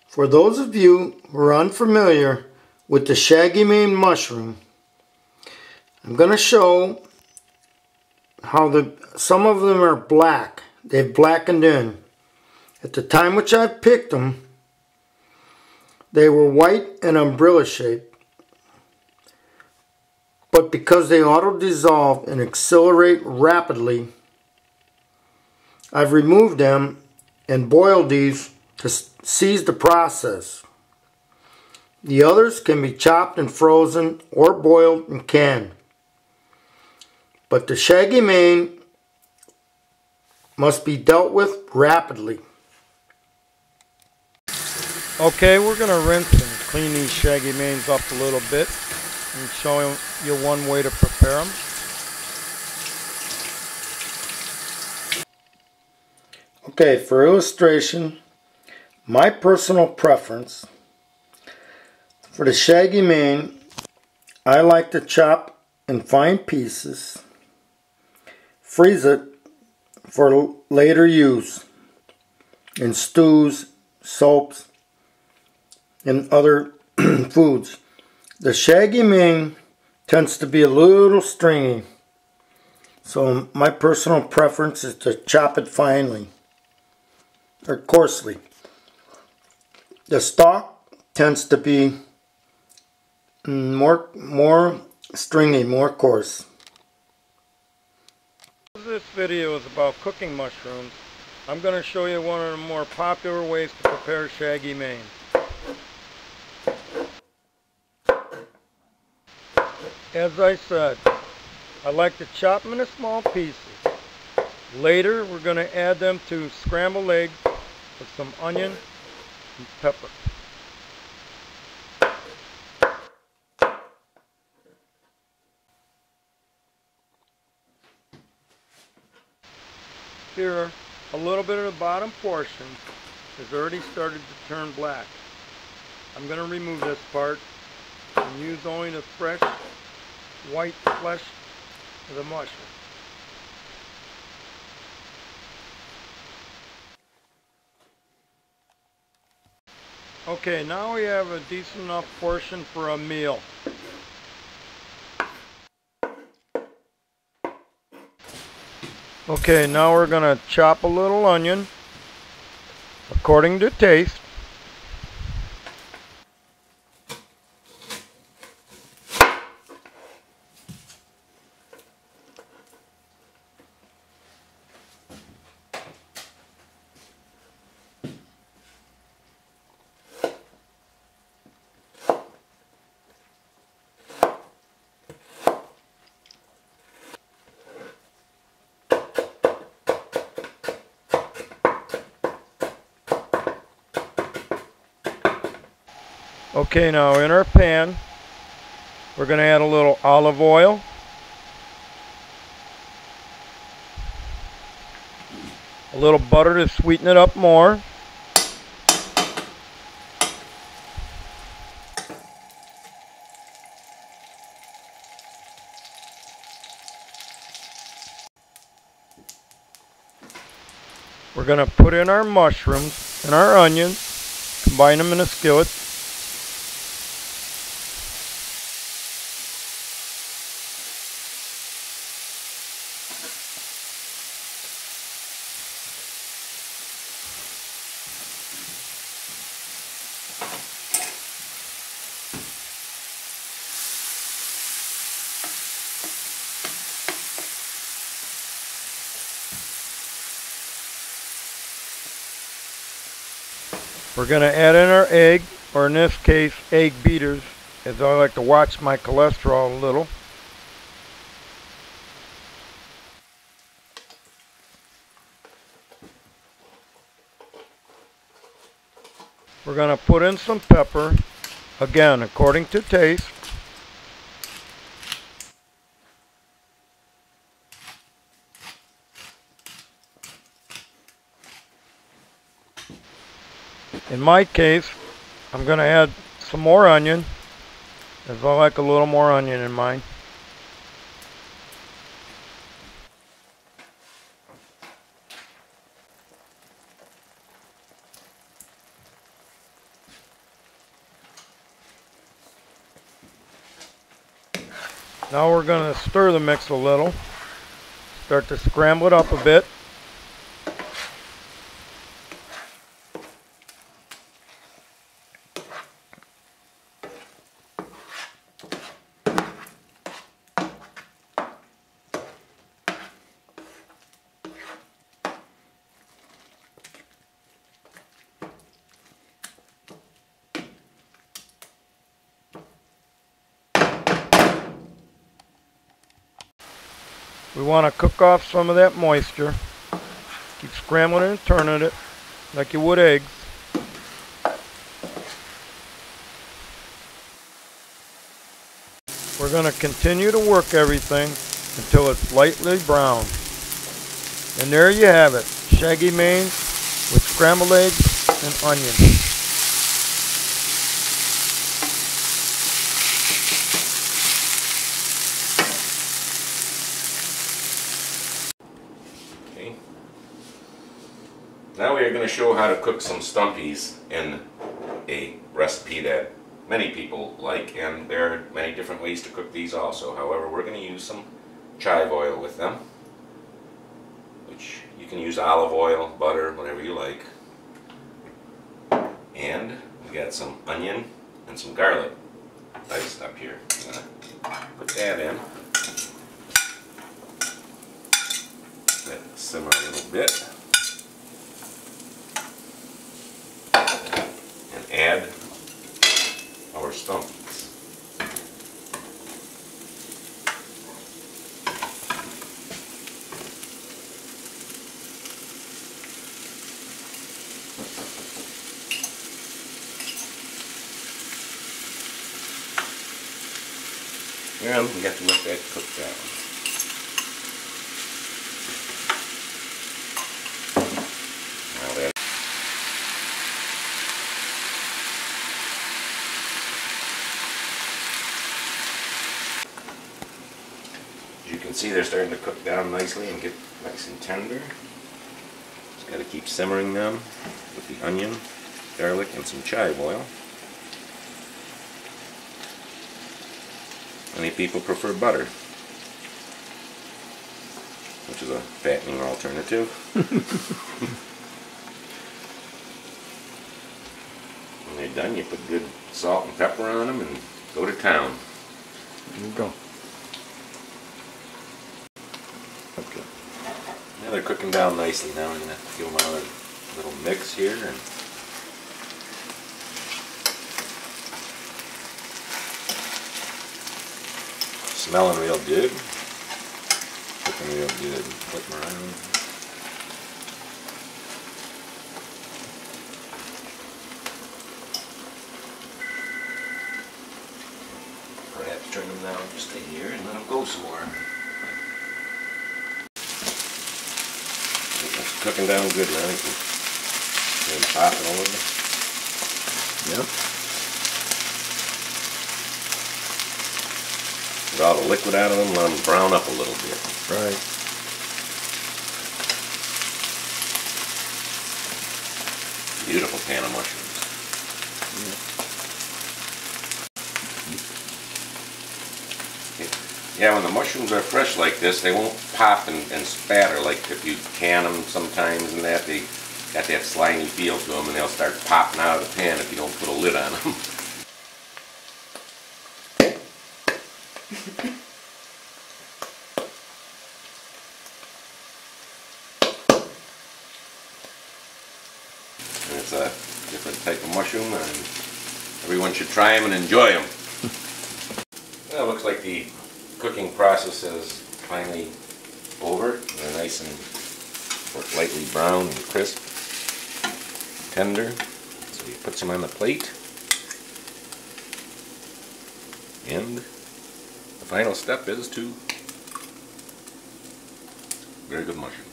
For those of you who are unfamiliar with the shaggy mane mushroom, I'm going to show how some of them are black. They've blackened in. At the time which I picked them, they were white and umbrella shaped. But because they auto-dissolve and accelerate rapidly, I've removed them and boiled these to seize the process. The others can be chopped and frozen or boiled and canned. But the shaggy mane must be dealt with rapidly. Okay, we're going to rinse and clean these shaggy manes up a little bit and show you one way to prepare them. Okay, for illustration, my personal preference for the shaggy mane, I like to chop in fine pieces, freeze it for later use in stews, soaps, and other foods. The shaggy mane tends to be a little stringy, so my personal preference is to chop it finely or coarsely. The stalk tends to be more stringy, more coarse. This video is about cooking mushrooms. I'm going to show you one of the more popular ways to prepare shaggy mane. As I said, I like to chop them into small pieces. Later, we're going to add them to scrambled eggs with some onion and pepper. Here, a little bit of the bottom portion has already started to turn black. I'm going to remove this part and use only the fresh white flesh of the mushroom. Okay, now we have a decent enough portion for a meal. Okay, now we're going to chop a little onion according to taste. Okay, now in our pan, we're going to add a little olive oil, a little butter to sweeten it up more, we're going to put in our mushrooms and our onions, combine them in a skillet. We're going to add in our egg, or in this case, egg beaters, as I like to watch my cholesterol a little. We're going to put in some pepper, again, according to taste. In my case, I'm going to add some more onion, as I like a little more onion in mine. Now we're going to stir the mix a little. Start to scramble it up a bit. We want to cook off some of that moisture. Keep scrambling it and turning it like you would eggs. We're going to continue to work everything until it's lightly brown. And there you have it, Shaggy mains with scrambled eggs and onion. Now we are going to show how to cook some stumpies in a recipe that many people like, and there are many different ways to cook these also. However, we're going to use some chive oil with them, which you can use olive oil, butter, whatever you like. And we got some onion and some garlic diced up here. I'm going to put that in. Let it simmer a little bit. Add our stumpies. And we have to let that cook down. Now that you can see they're starting to cook down nicely and get nice and tender. Just got to keep simmering them with the onion, garlic, and some chive oil. Many people prefer butter, which is a fattening alternative. When they're done, you put good salt and pepper on them and go to town. There you go. Okay. Now they're cooking down nicely. Now I'm going to give them another little mix here. And smelling real good. Cooking real good. Flip them around. Perhaps turn them down just a hair and let them go some more. It's cooking down good now. You can see them popping a little bit. Yep. Get all the liquid out of them, let them brown up a little bit. Right. Beautiful pan of mushrooms. Yeah, when the mushrooms are fresh like this, they won't pop and spatter like if you can them sometimes and that. They got that slimy feel to them and they'll start popping out of the pan if you don't put a lid on them. And it's a different type of mushroom and everyone should try them and enjoy them. Well, it looks like the cooking process is finally over. They're nice and lightly brown and crisp, tender. So you put some on the plate. And the final step is to very good mushroom.